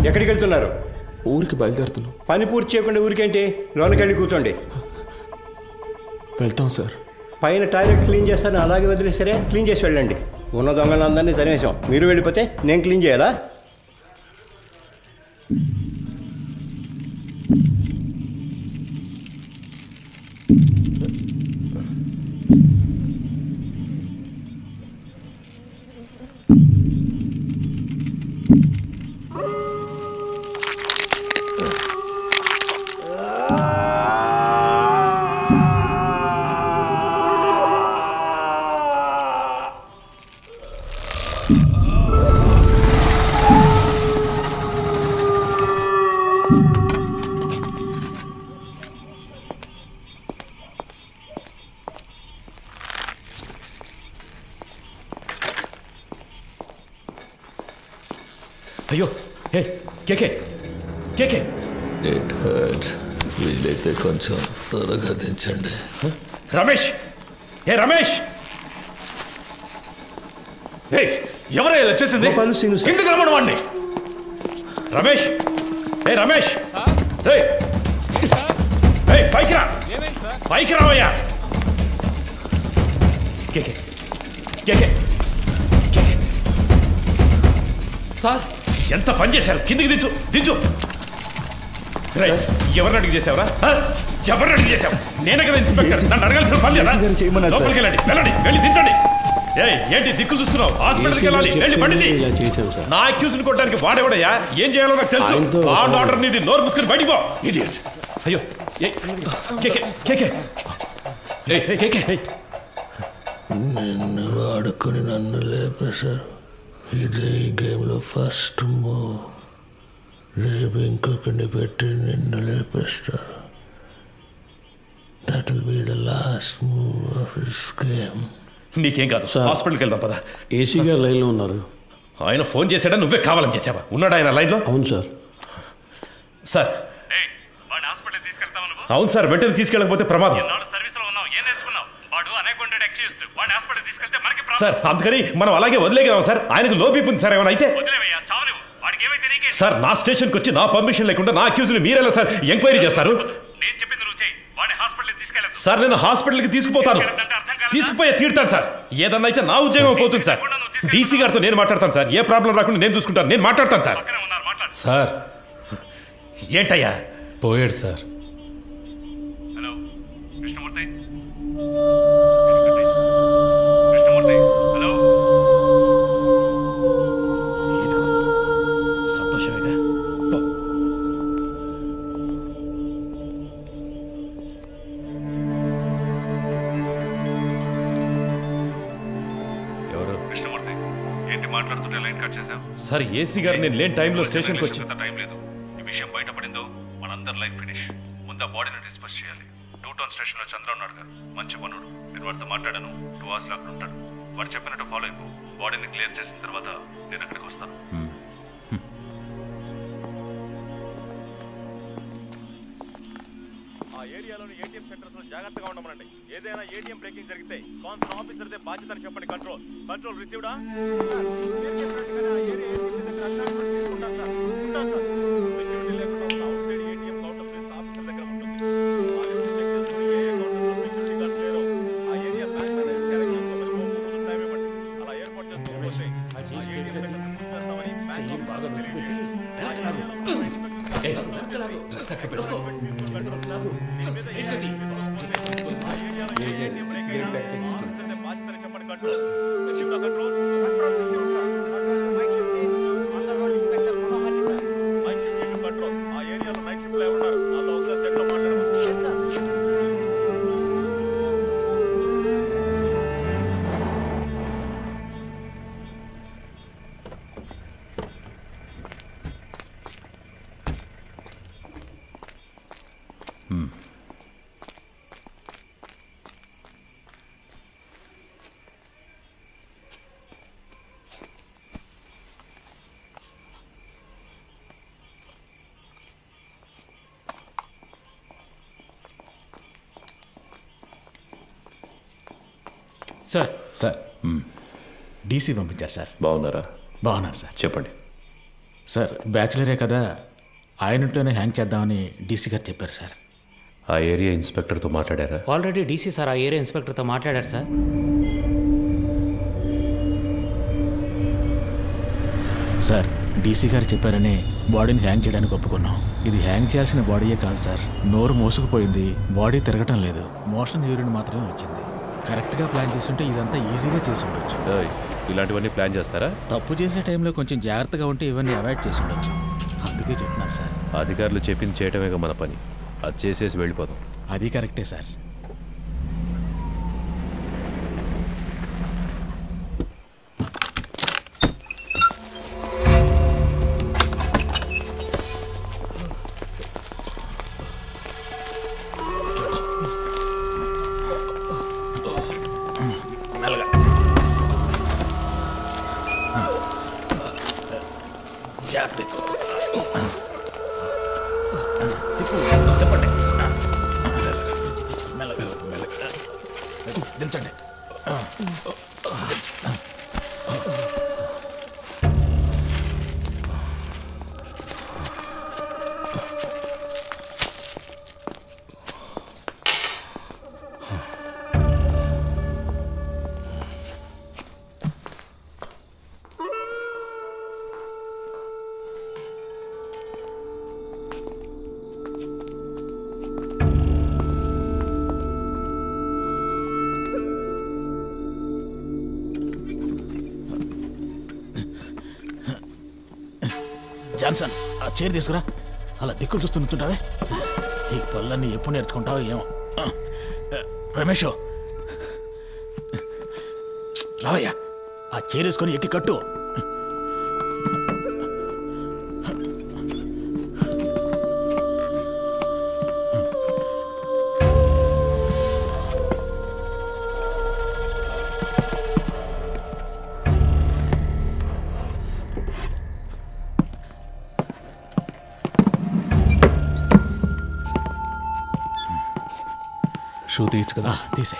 ఎక్కడికి వెళ్తున్నారు? ఊరికి బయలుదేరుతున్నాం. పని పూర్తి చేయకుండా ఊరికేంటి? లోనికి వెళ్ళి కూర్చోండి. వెళ్తాం సార్. పైన టాయిలెట్ క్లీన్ చేస్తారని అలాగే వదిలేసరే క్లీన్ చేసి వెళ్ళండి. ఉన్న దొంగలందరినీ తరిమేశాం. మీరు వెళ్ళిపోతే నేను క్లీన్ చేయాలా? అయ్యో హే కేకే కేకే ఇట్ హర్ట్స్. వీలైతే కొంచెం త్వరగా దించండి. రమేష్, ఏ రమేష్, ఎవరైనా వచ్చేసింది? కిందకి రమ్మను వాడిని. రమేష్, ఏ రమేష్, పైకి రా, పైకి రావయ్యా. కేకే కేకే సార్, ఎంత పని చేశారు? కిందికి దించు దించు. ఎవరిని అడిగి చేసావురా? ఎవరిని అడిగి చేసావు? నేనే కదా ఇన్స్పెక్టర్, నన్ను అడగాల్సిన పని లేదా? లోపలికి వెళ్ళండి, వెళ్ళండి, వెళ్ళి దించండి. ఏంటి దిక్కులు చూస్తున్నావు? హాస్పిటల్కి వెళ్ళాలి, వెళ్ళి పండిది. నా అక్యూజ్ ని కొట్టడానికి వాడేవాడయ్యా? ఏం చేయాలో నాకు తెలుసు. ఆర్డర్ నీది, నోరు మూసుకొని బయటికి పో. ఇడియట్. అయ్యో నిన్ను వాడుకొని నన్ను లేపేశారు. ఇదే ఈ గేమ్లో ఫస్ట్ మూవ్. రేపు ఇంకొకరిని పెట్టి నిన్ను లేపేస్తారు. That will be the last move of this game. నీకేం కాదు, హాస్పిటల్కి వెళ్దాం పదా. ఏసీ గారు లైన్లో ఉన్నారు. ఆయన ఫోన్ చేశాడా? నువ్వే కావాలని చేసావా? ఉన్నాడు ఆయన లైన్లో? అవును సార్. సార్ అవును సార్, వెంటనే తీసుకెళ్ళకపోతే ప్రమాదం సార్. అందుకని మనం అలాగే వదిలేగలం సార్. ఆయనకు లో బీపీ ఉంది సార్. ఏమైనా అయితే సార్, నా స్టేషన్కి వచ్చి నా పర్మిషన్ లేకుండా నా అక్యూజ్ని మీరెలా సార్ ఎంక్వైరీ చేస్తారు? సార్ నేను హాస్పిటల్కి తీసుకుపోతాను, తీసుకుపోయే తీరుతాను సార్. ఏదన్నా అయితే నా ఉద్యోగం పోతుంది సార్. డీసీ గారితో నేను మాట్లాడతాను సార్. ఏ ప్రాబ్లం రాకుండా నేను చూసుకుంటాను, నేను మాట్లాడతాను సార్. సార్ ఏంటయ్యా? పోయాడు సార్. సార్ ఏసీ గారు నేను లేని టైంలో స్టేషన్కి వచ్చి టైం లేదు. ఈ విషయం బయటపడిందో మనందరి లైఫ్ ఫినిష్. ముందు బాడీని డిస్పస్ చేయాలి. 2 టౌన్ స్టేషన్ లో చంద్ర ఉన్నాడు గారు, మంచి పనుడు. నేను వాడితో మాట్లాడాను. 2 hours లో అక్కడ ఉంటాడు. వాడు చెప్పినట్టు ఫాలో అయిపో. బాడీని క్లియర్ చేసిన తర్వాత నేను అక్కడికి వస్తాను. ఆ ఏరియాలోని ఏటీఎం సెంటర్స్ లో జాగ్రత్తగా ఉండమనండి. ఏదైనా ఏటీఎం బ్రేకింగ్ జరిగితే కాన్సర్న్ ఆఫీసర్దే బాధ్యత అని చెప్పండి. కంట్రోల్ కంట్రోల్ రిసీవ్డా? సార్ డీసీ పంపించారు సార్. బాగున్నారా? బాగున్నారు సార్. చెప్పండి. సార్ బ్యాచులరే కదా, ఆయనట్లోనే హ్యాంగ్ చేద్దామని డీసీ గారు చెప్పారు సార్. ఆ ఏరియా ఇన్స్పెక్టర్తో మాట్లాడారా? ఆల్రెడీ డీసీ సార్ ఆ ఏరియా ఇన్స్పెక్టర్తో మాట్లాడారు సార్. సార్ డీసీ గారు చెప్పారని బాడీని హ్యాంగ్ చేయడానికి ఒప్పుకున్నాం. ఇది హ్యాంగ్ చేయాల్సిన బాడీయే కాదు సార్. నోరు మోసుకుపోయింది, బాడీ తిరగటం లేదు, మోషన్ యూరిన్ మాత్రమే వచ్చింది. కరెక్ట్గా ప్లాన్ చేస్తుంటే ఇదంతా ఈజీగా చేసి ఉండొచ్చు. ఇలాంటివన్నీ ప్లాన్ చేస్తారా? తప్పు చేసే టైంలో కొంచెం జాగ్రత్తగా ఉంటే ఇవన్నీ అవాయిడ్ చేసి ఉండొచ్చు. అందుకే చెప్తున్నాను సార్. అధికారులు చెప్పింది చేయటమేగా మన పని, అది చేసేసి వెళ్ళిపోదాం. అది కరెక్టే సార్. దించండి. జాన్సన్, ఆ చైర్ తీసుకురా. అలా దిక్కులు చూస్తూ నుంచుంటావే, ఈ పళ్ళన్నీ ఎప్పుడు నేర్చుకుంటావో ఏమో. రమేష్ రావయ్యా, ఆ చైర్ వేసుకొని ఎక్కి కట్టు. షూ తీయచ్చు కదా? తీసే.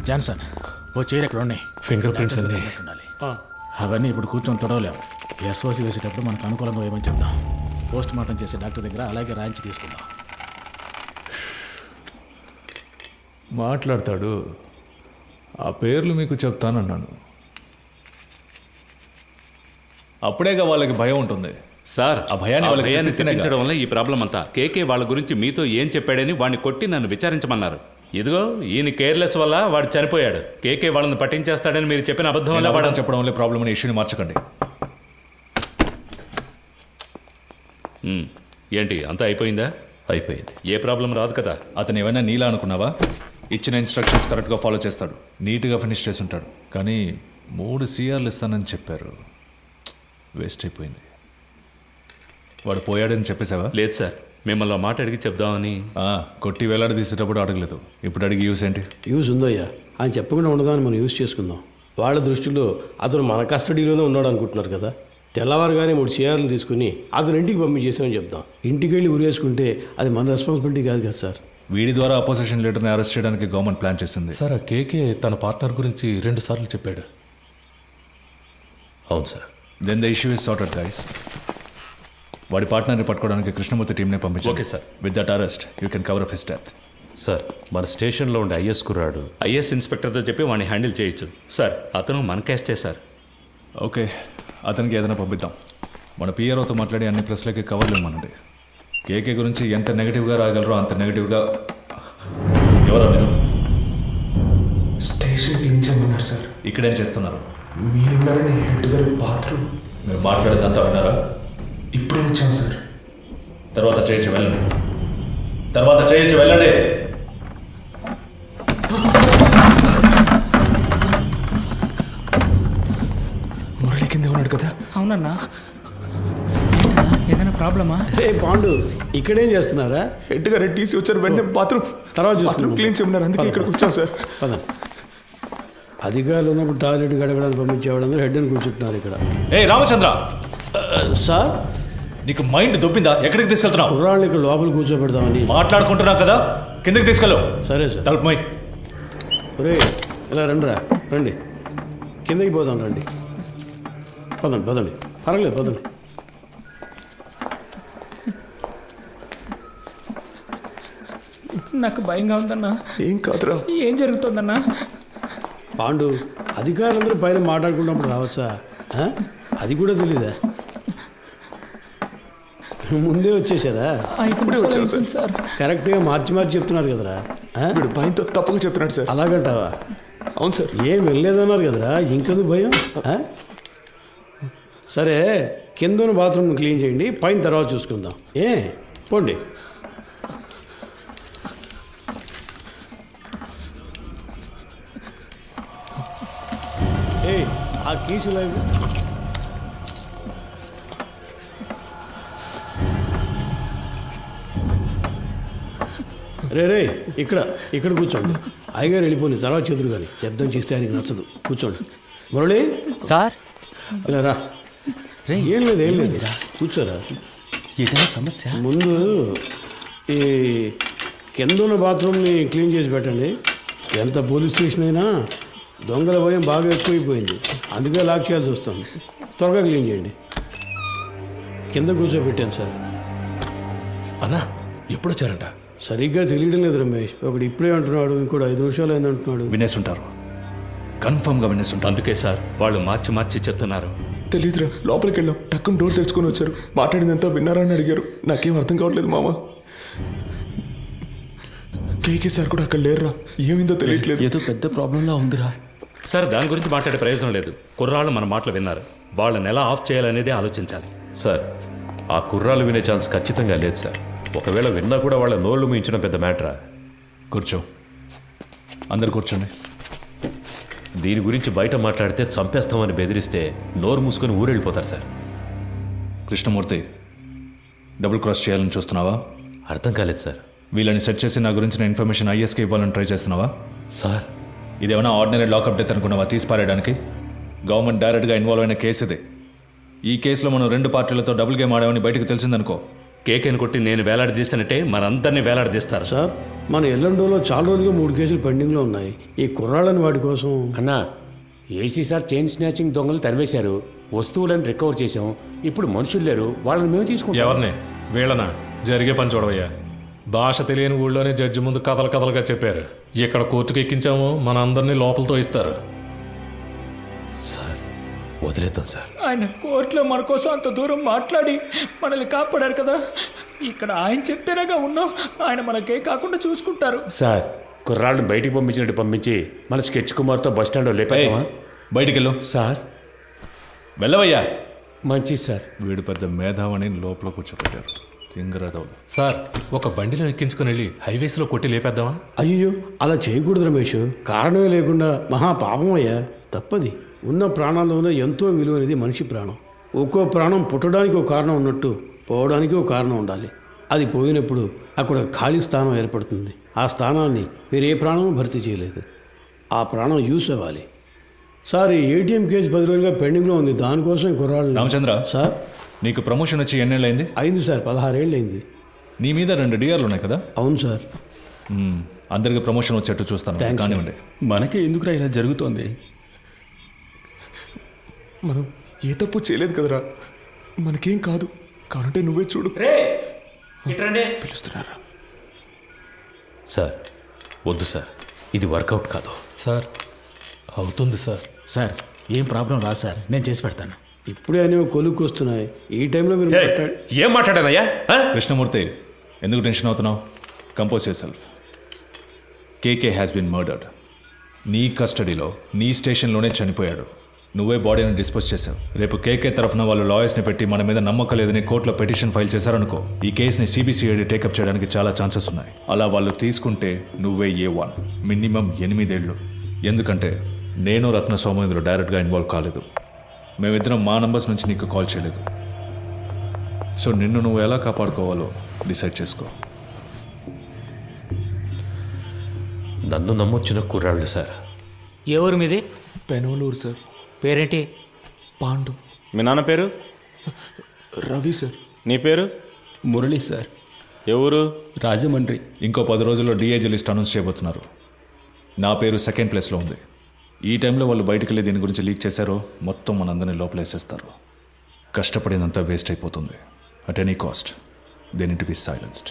జాన్సన్, ఓ చైర్ ఎక్కడ ఉన్నాయి? ఫింగర్ ప్రింట్స్ అన్నీ ఉండాలి. అవన్నీ ఇప్పుడు కూర్చొని తొడవలేము. ఎస్ఓసి వేసేటప్పుడు మనకు అనుకూలంగా ఏమని చెప్దాం. పోస్ట్ మార్టం చేసే డాక్టర్ దగ్గర అలాగే రాయించి తీసుకుందాం. మాట్లాడతాడు. ఆ పేర్లు మీకు చెప్తానన్నాను. అప్పుడేగా వాళ్ళకి భయం ఉంటుంది సార్. ఆ భయాన్ని తెప్పించడం వల్ల ఈ ప్రాబ్లం అంతా. కేకే వాళ్ళ గురించి మీతో ఏం చెప్పాడని వాడిని కొట్టి నన్ను విచారించమన్నారు. ఇదిగో ఈయన కేర్లెస్ వల్ల వాడు చనిపోయాడు. కేకే వాళ్ళని పట్టించేస్తాడని మీరు చెప్పిన అబద్ధం వల్ల వాడు చెప్పడం వల్ల ప్రాబ్లం అనే ఇష్యూని మార్చకండి. ఏంటి అంతా అయిపోయిందా? అయిపోయింది. ఏ ప్రాబ్లం రాదు కదా? అతను ఏమైనా నీలా అనుకున్నావా? ఇచ్చిన ఇన్స్ట్రక్షన్స్ కరెక్ట్గా ఫాలో చేస్తాడు, నీట్గా ఫినిష్ చేసి ఉంటాడు. కానీ 3 CRలు ఇస్తానని చెప్పారు, వేస్ట్ అయిపోయింది. వాడు పోయాడని చెప్పేసావా? లేదు సార్, మిమ్మల్ని మాట అడిగి చెప్దామని. కొట్టి వేలాడి తీసేటప్పుడు అడగలేదు, ఇప్పుడు అడిగి యూస్ ఏంటి? యూస్ ఉందయ్యా, ఆయన చెప్పకుండా ఉండదాన్ని మనం యూస్ చేసుకుందాం. వాళ్ళ దృష్టిలో అతను మన కస్టడీలోనే ఉన్నాడు అనుకుంటున్నారు కదా. తెల్లవారుగానే 3 CRలు తీసుకుని అతను ఇంటికి పంపించేసామని చెప్దాం. ఇంటికి వెళ్ళి ఉరేసుకుంటే అది మన రెస్పాన్సిబిలిటీ కాదు కదా సార్. వీడి ద్వారా అపోజిషన్ లీడర్ని అరెస్ట్ చేయడానికి గవర్నమెంట్ ప్లాన్ చేసింది సార్. ఆ కేకే తన పార్ట్నర్ గురించి 2 సార్లు చెప్పాడు. అవును sir. Then the issue is sorted guys. వాడి పార్ట్నర్ని పట్టుకోవడానికి కృష్ణమూర్తి టీంనే పంపించారు. Okay sir. With that arrest you can cover up his death. Sir, మన స్టేషన్లో ఉండే ఐఎస్ కుర్రాడు, ఐఎస్ ఇన్స్పెక్టర్తో చెప్పి వాడిని హ్యాండిల్ చేయొచ్చు సార్. అతను మన కేస్టే సార్. ఓకే, అతనికి ఏదైనా పంపిద్దాం. మన పిఆర్ఓతో మాట్లాడి అన్ని ప్రెస్లకి కవర్లు ఇవ్వమనండి. కేకే గురించి ఎంత నెగిటివ్గా రాగలరో అంత నెగిటివ్గా. ఎవరో మీరు? స్టేషన్ క్లీన్ చేయమన్నారు సార్. ఇక్కడేం చేస్తున్నారు? మీరున్నారని హెడ్ గారు బాత్రూమ్. మీరు మాట్లాడేదంతా విన్నారా? ఇప్పుడే వచ్చాం సార్. తర్వాత చేయొచ్చు, వెళ్ళండి. తర్వాత చేయొచ్చు, వెళ్ళండి. మురళి కింద ఉన్నాడు కదా? అవునన్నా. ఏదైనా ప్రాబ్లమా? పాండు, ఇక్కడేం చేస్తున్నారా? హెడ్ గారు టీసీ వచ్చారు, వెంటనే బాత్రూమ్ క్లీన్ చేయమన్నారు, అందుకే ఇక్కడికి వచ్చాం సార్. అధికారులు ఉన్నప్పుడు టాయిలెట్ గడగడానికి పంపించేవాడు హెడ్ అని కూర్చుంటున్నారు ఇక్కడ. ఏ రామచంద్ర సార్, నీకు మైండ్ దొబ్బిందా? ఎక్కడికి తీసుకెళ్తున్నావు? కుర్రాళ్ళని ఇక్కడ లోపల కూర్చోబెడదామని మాట్లాడుకుంటున్నావు కదా, కిందకి తీసుకెళ్ళు. సరే సార్. తలుపు మై. ఒరే ఇలా రండిరా, రండి, కిందకి పోదాం, రండి, పదండి పదండి, పర్వాలేదు పదండి. నాకు భయంగా ఉందన్నా. ఏం కాదురా. ఏం జరుగుతుందన్నా? పాండు, అధికారులందరూ పైన మాట్లాడుకున్నప్పుడు రావచ్చా? అది కూడా తెలీదా? ముందే వచ్చేసారా? కరెక్ట్గా మార్చి చెప్తున్నారు కదరా. భయంతో తప్పుగా చెప్తున్నాడు సార్. అలాగంటావా? అవును సార్. ఏం వెళ్ళలేదన్నారు కదరా, ఇంకెందుకు భయం? సరే, కింద బాత్రూమ్ క్లీన్ చేయండి, పైన తర్వాత చూసుకుందాం. పోండి. ఆ కీసులు రే ఇక్కడ కూర్చోండి. అయ్యగారు వెళ్ళిపోయింది, తర్వాత చెదురు కానీ శబ్దం చేస్తే ఆయనకి నచ్చదు. కూర్చోండి. మురళి సార్, ఇలా రా. ఏం లేదు కూర్చోరా. ఏదైనా సమస్య? ముందు ఈ కింద ఉన్న బాత్రూమ్ని క్లీన్ చేసి పెట్టండి. ఎంత పోలీస్ స్టేషన్ అయినా దొంగల భయం బాగా ఎక్కువైపోయింది, అందుకే లాక్ చేయాల్సి వస్తుంది. త్వరగా క్లీన్ చేయండి. కింద కూర్చోబెట్టాను సార్. అన్నా, ఎప్పుడు వచ్చారంట? సరిగ్గా తెలియడం లేదు రమేష్. ఒకడు ఇప్పుడే అంటున్నాడు, ఇంకోటి 5 నిమిషాలు అయిందంటున్నాడు. వినేసుంటారు, కన్ఫర్మ్గా వినేసుంటారు. అందుకే సార్ వాళ్ళు మార్చి చెప్తున్నారు. తెలీదురా, లోపలికి వెళ్ళాం, టక్కున డోర్ తెరుచుకొని వచ్చారు. మాట్లాడిందంతా విన్నారా అని అడిగారు. నాకేం అర్థం కావట్లేదు మామ. కేకే సార్ కూడా అక్కడ లేరురా, ఏమైందో తెలియట్లేదు. ఏదో పెద్ద ప్రాబ్లంలా ఉందిరా. సార్, దాని గురించి మాట్లాడే ప్రయోజనం లేదు. కుర్రాళ్ళు మన మాటలు విన్నారు, వాళ్ళని ఎలా ఆఫ్ చేయాలనేదే ఆలోచించాలి. సార్, ఆ కుర్రాలు వినే ఛాన్స్ ఖచ్చితంగా లేదు సార్. ఒకవేళ విన్నా కూడా వాళ్ళ నోళ్ళు మించిన పెద్ద మ్యాటరా. కూర్చో, అందరు కూర్చోండి. దీని గురించి బయట మాట్లాడితే చంపేస్తామని బెదిరిస్తే నోరు మూసుకొని ఊరెళ్ళిపోతారు సార్. కృష్ణమూర్తి, డబుల్ క్రాస్ చేయాలని చూస్తున్నావా? అర్థం కాలేదు సార్. వీళ్ళని సెట్ చేసి నా గురించిన ఇన్ఫర్మేషన్ ఐఎస్కి ఇవ్వాలని ట్రై చేస్తున్నావా? సార్, ఇదేమైనా ఆర్డినరీ లాకప్ డెత్ అనుకున్నావా తీసి పారేయడానికి? గవర్నమెంట్ డైరెక్ట్గా ఇన్వాల్వ్ అయిన కేసు ఇది. ఈ కేసులో మనం 2 పార్టీలతో డబుల్ గేమ్ ఆడామని బయటకు తెలిసిందనుకో, కేకేని కొట్టి నేను వేలాడదీస్తానంటే మనందరినీ వేలాడదీస్తారు. సార్, మన ఎల్లండోలో చాలా రోజులుగా 3 కేసులు పెండింగ్లో ఉన్నాయి. ఈ కుర్రాళ్ళని వాటి కోసం. అన్నా, ఏసీ సార్ చైన్ స్నాచింగ్ దొంగలు తరివేశారు, వస్తువులను రికవర్ చేసాం. ఇప్పుడు మనుషులు లేరు, వాళ్ళని మేము తీసుకుంటాం. ఎవరిని? వీళ్ళనా? జరిగే పని చూడవయ్యా. భాష తెలియని ఊళ్ళోనే జడ్జి ముందు కథలుగా చెప్పారు. ఇక్కడ కోర్టుకు ఎక్కించాము, మన అందరినీ లోపలతో ఇస్తారు. సార్, వదిలేద్దాం సార్. ఆయన కోర్టులో మన కోసం అంత దూరం మాట్లాడి మనల్ని కాపాడారు కదా. ఇక్కడ ఆయన చెప్తేనేగా ఉన్నాం, ఆయన మనకే కాకుండా చూసుకుంటారు. సార్, కుర్రాళ్ళని బయటికి పంపించినట్టు పంపించి మన స్కెచ్ కుమార్తో బస్ స్టాండ్లో లేపామా? బయటికి వెళ్ళు. సార్, వెళ్ళవయ్యా. మంచిది సార్. వీడు పెద్ద మేధావని లోపల కూర్చోబెట్టారు. సార్, ఒక బండిలో ఎక్కించుకుని వెళ్ళి హైవేస్లో కొట్టి లేపేద్దామా? అయ్యో, అలా చేయకూడదు రమేష్. కారణమే లేకుండా మహా పాపం అయ్యా, తప్పది. ఉన్న ప్రాణాల్లోనే ఎంతో విలువైనది మనిషి ప్రాణం. ఒక్కో ప్రాణం పుట్టడానికి ఒక కారణం ఉన్నట్టు పోవడానికి ఒక కారణం ఉండాలి. అది పోయినప్పుడు అక్కడ ఖాళీ స్థానం ఏర్పడుతుంది. ఆ స్థానాన్ని వేరే ప్రాణం భర్తీ చేయలేదు. ఆ ప్రాణం యూస్ అవ్వాలి. సార్, ఈ ఏటీఎం కేసు 10 రోజులుగా పెండింగ్లో ఉంది. దానికోసం కుర్రాళ్ళు. రామచంద్ర సార్, నీకు ప్రమోషన్ వచ్చి ఎన్నేళ్ళైంది? అయింది సార్, 16 ఏళ్ళు అయింది. నీ మీద 2 డిఆర్లు ఉన్నాయి కదా? అవును సార్. అందరికి ప్రమోషన్ వచ్చేట్టు చూస్తాను. కానివ్వండి. మనకే ఎందుకురా ఇలా జరుగుతోంది? మనం ఏ తప్పు చేయలేదు కదరా, మనకేం కాదు. కానంటే నువ్వే చూడు. పిలుస్తున్నారా? సార్, వద్దు సార్, ఇది వర్కౌట్ కాదు. సార్, అవుతుంది సార్. సార్, ఏం ప్రాబ్లం రా సార్, నేను చేసి పెడతాను. ఇప్పుడే అనేవి కొలుక్కు వస్తున్నాయి. ఈ టైంలో మీరు ఏం మాట్లాడానయ్యా? కృష్ణమూర్తి, ఎందుకు టెన్షన్ అవుతున్నావు? Compose yourself. KK has been murdered. నీ కస్టడీలో, నీ స్టేషన్లోనే చనిపోయాడు. నువ్వే బాడీని డిస్పోజ్ చేశావు. రేపు కేకే తరఫున వాళ్ళు లాయర్స్ని పెట్టి మన మీద నమ్మకం లేదని కోర్టులో పిటిషన్ ఫైల్ చేశారనుకో, ఈ కేసుని సిబిసిఐడి టేకప్ చేయడానికి చాలా ఛాన్సెస్ ఉన్నాయి. అలా వాళ్ళు తీసుకుంటే నువ్వే A1, మినిమం 8 ఏళ్ళు. ఎందుకంటే నేను రత్న సోమేంద్ర డైరెక్ట్గా ఇన్వాల్వ్ కాలేదు. మేమిద్దరం మా నంబర్స్ నుంచి నీకు కాల్ చేయలేదు. సో నిన్ను నువ్వు ఎలా కాపాడుకోవాలో డిసైడ్ చేసుకో. నన్ను నమ్మొచ్చిన కుర్రాళ్ళు సార్. ఏ ఊరు మీది? పెనోలూరు సార్. పేరేంటి? పాండు. మీ నాన్న పేరు? రవి సార్. నీ పేరు? మురళి సార్. ఎవరు? రాజమండ్రి. ఇంకో 10 రోజుల్లో డిఏజీ లిస్ట్ అనౌన్స్ చేయబోతున్నారు. నా పేరు 2nd ప్లేస్లో ఉంది. ఈ టైంలో వాళ్ళు బయటకు వెళ్ళి దీని గురించి లీక్ చేశారో మొత్తం మనందరినీ లోపలేసేస్తారు. కష్టపడినంతా వేస్ట్ అయిపోతుంది. At any cost they need to be silenced.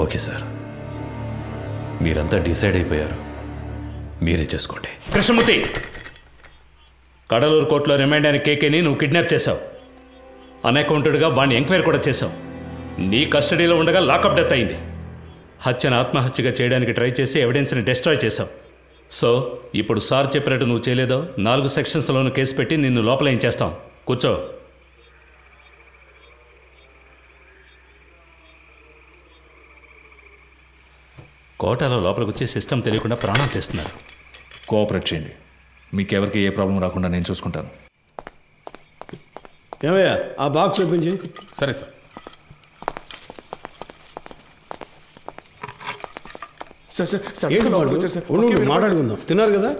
Okay sir, మీరంతా డిసైడ్ అయిపోయారు, మీరే చేసుకోండి. కృష్ణమూర్తి, కడలూరు కోర్టులో రిమైండ్ అయిన కేకేని నువ్వు కిడ్నాప్ చేశావు. అన్అకౌంటెడ్గా వాడిని ఎంక్వైరీ కూడా చేశావు. నీ కస్టడీలో ఉండగా లాకప్ డెత్ అయింది. హత్యను ఆత్మహత్యగా చేయడానికి ట్రై చేసి ఎవిడెన్స్ని డిస్ట్రాయ్ చేశావు. సో ఇప్పుడు సార్ చెప్పినట్టు నువ్వు చేయలేదో 4 సెక్షన్స్లోనూ కేసు పెట్టి నిన్ను లోపల ఏం చేస్తాం. కూర్చో. కోటాలో లోపలికి వచ్చే సిస్టమ్ తెలియకుండా ప్రాణాలు తీస్తున్నారు. కోఆపరేట్ చేయండి. మీకెవరికి ఏ ప్రాబ్లం రాకుండా నేను చూసుకుంటాను. ఏమయ్యా ఆ బాక్స్ ఓపెన్ చేయి. సరే సార్. ఏంటి మాట్లాడుకుందాం. తిన్నారు కదా,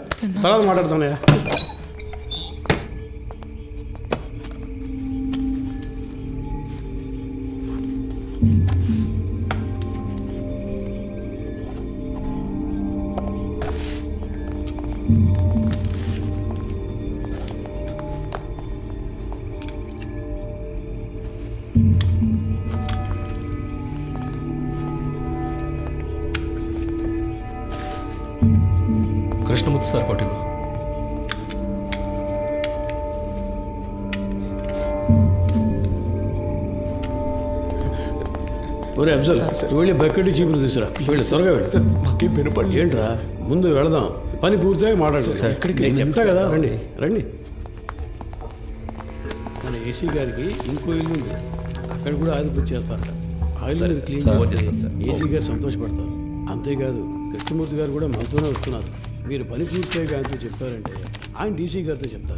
తర్వాత మాట్లాడుతున్నాయా? కృష్ణమూర్తి సార్ కోటి. ఒరే అఫ్జల్, వెళ్ళి బకెట్ చీపులు తీసురా. వెళ్ళి త్వరగా వెళ్ళి. ఏంట్రా, ముందు వెళదాం, పని పూర్తిగా మాట్లాడదు. నేను చెప్తా కదా, రండి రండి. మన ఏసీ గారికి ఇంకో ఇల్లు ఉంది, అక్కడ కూడా ఆయిల్ పూర్తి చేస్తారట. ఆయిల్ క్లీన్ ఏసీ గారు సంతోషపడతారు. అంతేకాదు కృష్ణమూర్తి గారు కూడా మనతోనే వస్తున్నారు. మీరు పని పూర్తిగా ఆయనతో చెప్పారంటే ఆయన డీసీ గారితో చెప్తారు.